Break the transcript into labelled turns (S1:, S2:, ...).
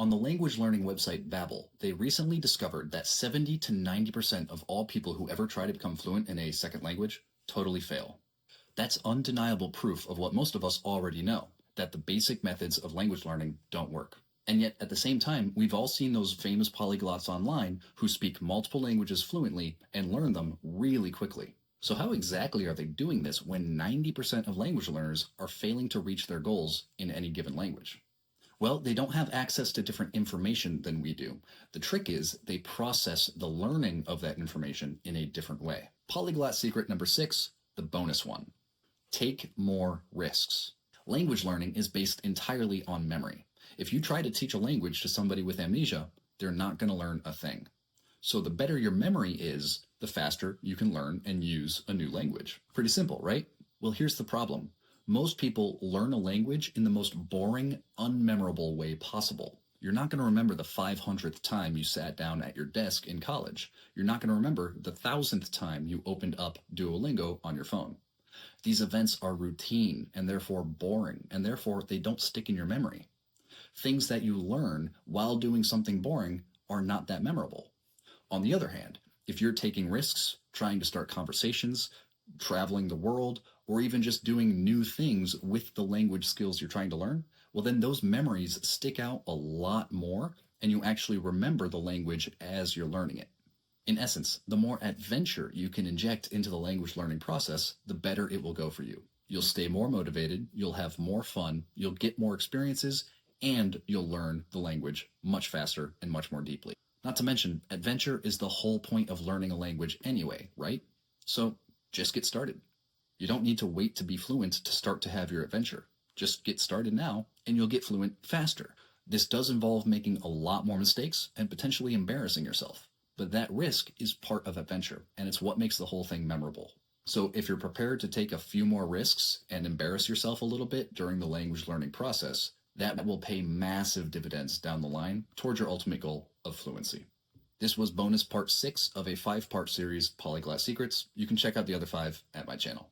S1: On the language learning website Babbel, they recently discovered that 70 to 90% of all people who ever try to become fluent in a second language totally fail. That's undeniable proof of what most of us already know, that the basic methods of language learning don't work. And yet, at the same time, we've all seen those famous polyglots online who speak multiple languages fluently and learn them really quickly. So how exactly are they doing this when 90% of language learners are failing to reach their goals in any given language? Well, they don't have access to different information than we do. The trick is they process the learning of that information in a different way. Polyglot secret number 6, the bonus one. Take more risks. Language learning is based entirely on memory. If you try to teach a language to somebody with amnesia, they're not going to learn a thing. So the better your memory is, the faster you can learn and use a new language. Pretty simple, right? Well, here's the problem. Most people learn a language in the most boring, unmemorable way possible. You're not going to remember the 500th time you sat down at your desk in college. You're not going to remember the 1,000th time you opened up Duolingo on your phone. These events are routine and therefore boring, and therefore they don't stick in your memory. Things that you learn while doing something boring are not that memorable. On the other hand, if you're taking risks, trying to start conversations, traveling the world, or even just doing new things with the language skills you're trying to learn, well, then those memories stick out a lot more and you actually remember the language as you're learning it. In essence, the more adventure you can inject into the language learning process, the better it will go for you. You'll stay more motivated, you'll have more fun, you'll get more experiences, and you'll learn the language much faster and much more deeply. Not to mention, adventure is the whole point of learning a language anyway, right? So just get started. You don't need to wait to be fluent to start to have your adventure. Just get started now and you'll get fluent faster. This does involve making a lot more mistakes and potentially embarrassing yourself. But that risk is part of adventure, and it's what makes the whole thing memorable. So if you're prepared to take a few more risks and embarrass yourself a little bit during the language learning process, that will pay massive dividends down the line towards your ultimate goal of fluency. This was bonus part 6 of a 5-part series, Polyglot Secrets. You can check out the other 5 at my channel.